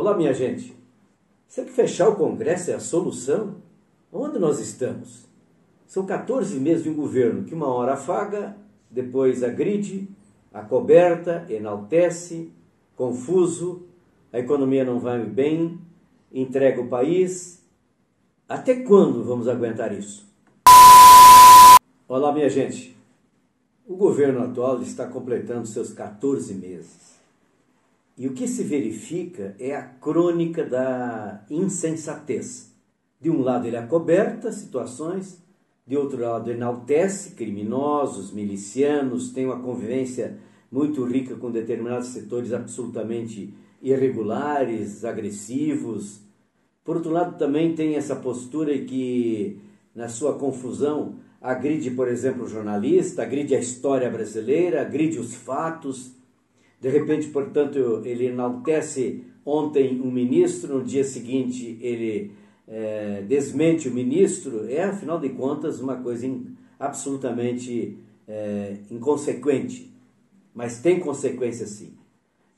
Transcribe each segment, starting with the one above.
Olá, minha gente. Será que fechar o Congresso é a solução? Onde nós estamos? São 14 meses de um governo que uma hora afaga, depois agride, acoberta, enaltece, confuso, a economia não vai bem, entrega o país. Até quando vamos aguentar isso? Olá, minha gente. O governo atual está completando seus 14 meses. E o que se verifica é a crônica da insensatez. De um lado ele acoberta situações, de outro lado enaltece criminosos, milicianos, tem uma convivência muito rica com determinados setores absolutamente irregulares, agressivos. Por outro lado também tem essa postura que, na sua confusão, agride, por exemplo, o jornalista, agride a história brasileira, agride os fatos. De repente, portanto, ele enaltece ontem um ministro, no dia seguinte ele desmente o ministro. É, afinal de contas, uma coisa absolutamente inconsequente. Mas tem consequência sim.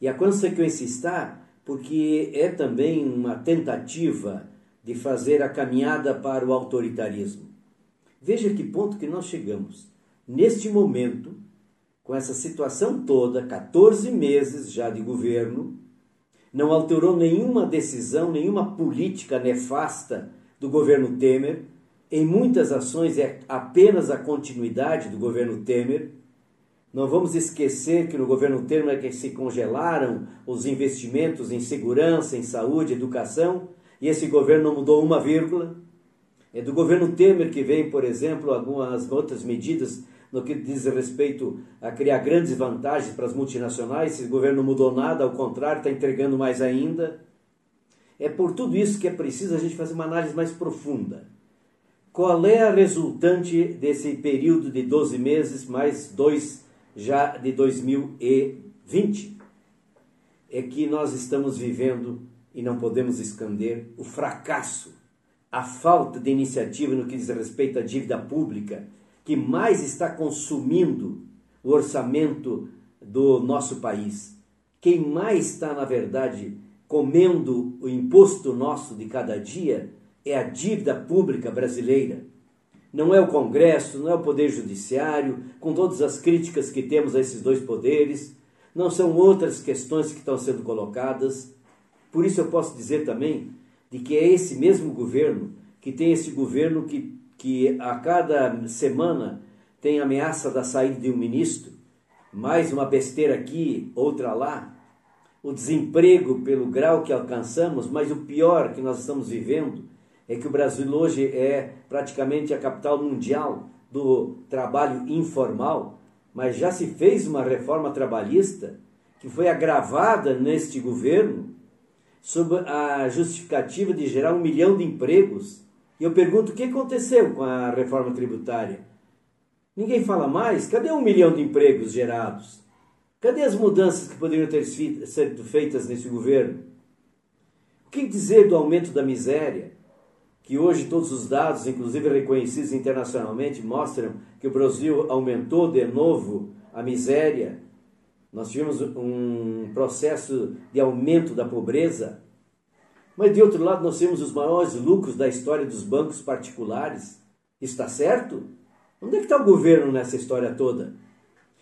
E a consequência está porque é também uma tentativa de fazer a caminhada para o autoritarismo. Veja que ponto que nós chegamos. Neste momento, com essa situação toda, 14 meses já de governo, não alterou nenhuma decisão, nenhuma política nefasta do governo Temer. Em muitas ações é apenas a continuidade do governo Temer. Não vamos esquecer que no governo Temer é que se congelaram os investimentos em segurança, em saúde, educação, e esse governo não mudou uma vírgula. É do governo Temer que vem, por exemplo, algumas outras medidas no que diz respeito a criar grandes vantagens para as multinacionais. Esse governo não mudou nada, ao contrário, está entregando mais ainda. É por tudo isso que é preciso a gente fazer uma análise mais profunda. Qual é a resultante desse período de 12 meses, mais 2 já de 2020? É que nós estamos vivendo, e não podemos esconder, o fracasso, a falta de iniciativa no que diz respeito à dívida pública, que mais está consumindo o orçamento do nosso país. Quem mais está, na verdade, comendo o imposto nosso de cada dia é a dívida pública brasileira. Não é o Congresso, não é o Poder Judiciário, com todas as críticas que temos a esses dois poderes, não são outras questões que estão sendo colocadas. Por isso eu posso dizer também de que é esse mesmo governo, que tem esse governo que a cada semana tem ameaça da saída de um ministro, mais uma besteira aqui, outra lá, o desemprego pelo grau que alcançamos, mas o pior que nós estamos vivendo é que o Brasil hoje é praticamente a capital mundial do trabalho informal, mas já se fez uma reforma trabalhista que foi agravada neste governo sob a justificativa de gerar 1 milhão de empregos. E eu pergunto, o que aconteceu com a reforma tributária? Ninguém fala mais. Cadê 1 milhão de empregos gerados? Cadê as mudanças que poderiam ter sido feitas nesse governo? O que dizer do aumento da miséria? Que hoje todos os dados, inclusive reconhecidos internacionalmente, mostram que o Brasil aumentou de novo a miséria. Nós tivemos um processo de aumento da pobreza. Mas, de outro lado, nós temos os maiores lucros da história dos bancos particulares. Está certo? Onde é que está o governo nessa história toda?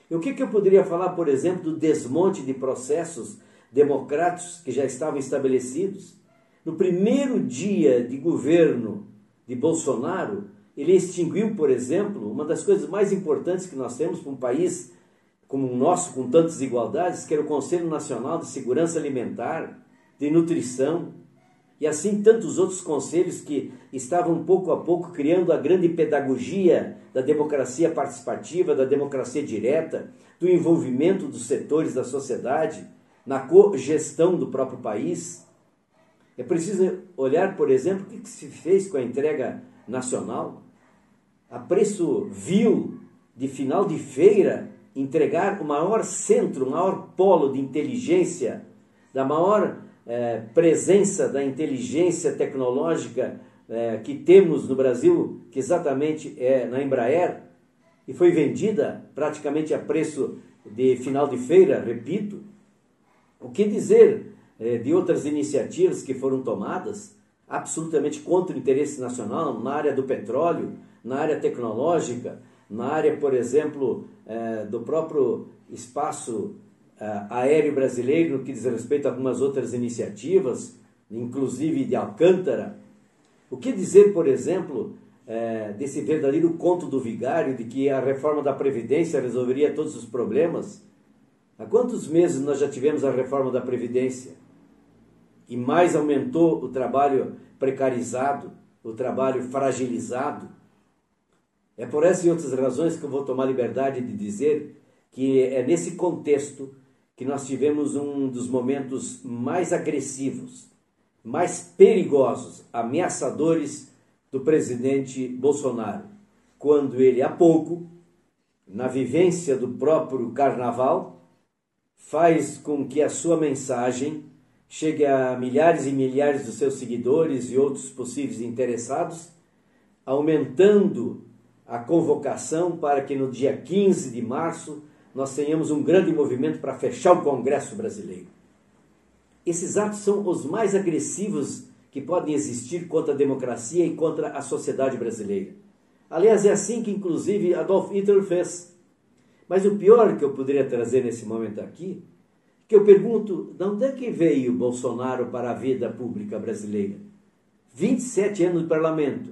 E o que eu poderia falar, por exemplo, do desmonte de processos democráticos que já estavam estabelecidos? No primeiro dia de governo de Bolsonaro, ele extinguiu, por exemplo, uma das coisas mais importantes que nós temos para um país como o nosso, com tantas desigualdades, que era o Conselho Nacional de Segurança Alimentar, de Nutrição, e assim tantos outros conselhos que estavam pouco a pouco criando a grande pedagogia da democracia participativa, da democracia direta, do envolvimento dos setores da sociedade na cogestão do próprio país. É preciso olhar, por exemplo, o que se fez com a entrega nacional. A preço vil de final de feira, entregar o maior centro, o maior polo de inteligência, da maior presença da inteligência tecnológica que temos no Brasil, que exatamente é na Embraer, e foi vendida praticamente a preço de final de feira, repito. O que dizer de outras iniciativas que foram tomadas, absolutamente contra o interesse nacional, na área do petróleo, na área tecnológica, na área, por exemplo, do próprio espaço aéreo brasileiro, no que diz respeito a algumas outras iniciativas, inclusive de Alcântara. O que dizer, por exemplo, desse verdadeiro conto do vigário, de que a reforma da Previdência resolveria todos os problemas? Há quantos meses nós já tivemos a reforma da Previdência? E mais aumentou o trabalho precarizado, o trabalho fragilizado. É por essas e outras razões que eu vou tomar liberdade de dizer que é nesse contexto que nós tivemos um dos momentos mais agressivos, mais perigosos, ameaçadores do presidente Bolsonaro, quando ele, há pouco, na vivência do próprio carnaval, faz com que a sua mensagem chegue a milhares e milhares dos seus seguidores e outros possíveis interessados, aumentando a convocação para que no dia 15 de março nós tenhamos um grande movimento para fechar o Congresso brasileiro. Esses atos são os mais agressivos que podem existir contra a democracia e contra a sociedade brasileira. Aliás, é assim que inclusive Adolf Hitler fez. Mas o pior que eu poderia trazer nesse momento aqui, que eu pergunto, de onde é que veio Bolsonaro para a vida pública brasileira? 27 anos de parlamento.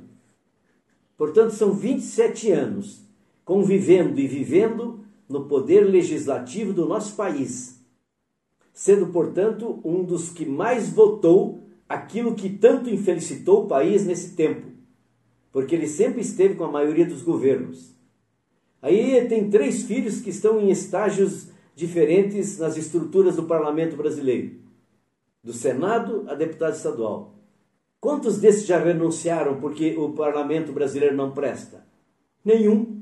Portanto, são 27 anos convivendo e vivendo no poder legislativo do nosso país, sendo, portanto, um dos que mais votou aquilo que tanto infelicitou o país nesse tempo, porque ele sempre esteve com a maioria dos governos. Aí tem 3 filhos que estão em estágios diferentes nas estruturas do parlamento brasileiro, do Senado a deputado estadual. Quantos desses já renunciaram porque o parlamento brasileiro não presta? Nenhum.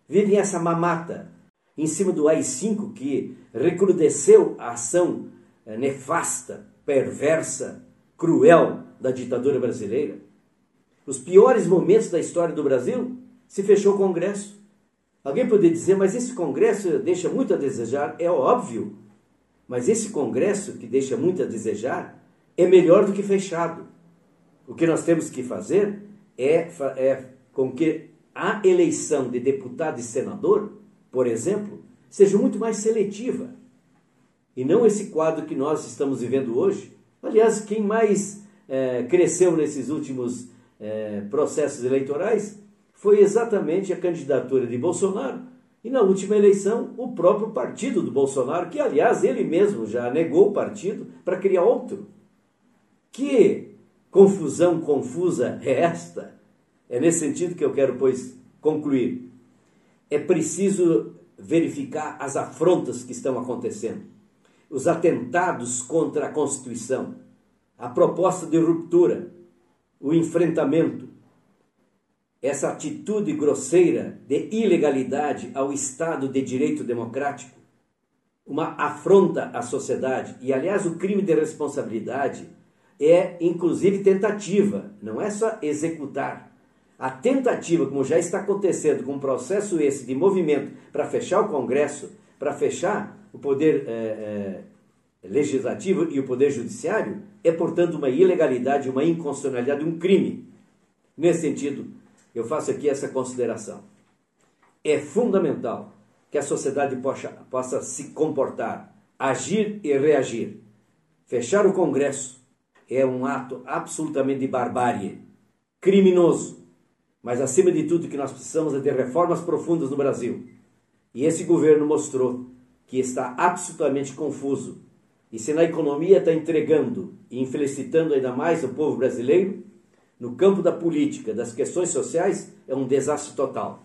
Vivem essa mamata em cima do AI-5, que recrudesceu a ação nefasta, perversa, cruel da ditadura brasileira. Os piores momentos da história do Brasil, se fechou o Congresso. Alguém poderia dizer, mas esse Congresso deixa muito a desejar. É óbvio, mas esse Congresso que deixa muito a desejar é melhor do que fechado. O que nós temos que fazer é com que a eleição de deputado e senador, por exemplo, seja muito mais seletiva. E não esse quadro que nós estamos vivendo hoje. Aliás, quem mais cresceu nesses últimos processos eleitorais foi exatamente a candidatura de Bolsonaro. E na última eleição, o próprio partido do Bolsonaro, que aliás ele mesmo já negou o partido para criar outro. Que confusão confusa é esta? É nesse sentido que eu quero, pois, concluir. É preciso verificar as afrontas que estão acontecendo, os atentados contra a Constituição, a proposta de ruptura, o enfrentamento, essa atitude grosseira de ilegalidade ao Estado de Direito Democrático, uma afronta à sociedade. E, aliás, o crime de responsabilidade é, inclusive, tentativa, não é só executar. A tentativa, como já está acontecendo com um processo esse de movimento para fechar o Congresso, para fechar o poder legislativo e o poder judiciário, é, portanto, uma ilegalidade, uma inconstitucionalidade, um crime. Nesse sentido, eu faço aqui essa consideração. É fundamental que a sociedade possa se comportar, agir e reagir. Fechar o Congresso é um ato absolutamente de barbárie, criminoso. Mas, acima de tudo, o que nós precisamos é de reformas profundas no Brasil. E esse governo mostrou que está absolutamente confuso. E se na economia está entregando e infelicitando ainda mais o povo brasileiro, no campo da política, das questões sociais, é um desastre total.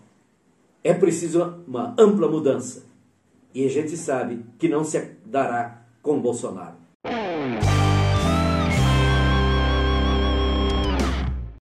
É preciso uma ampla mudança. E a gente sabe que não se dará com Bolsonaro.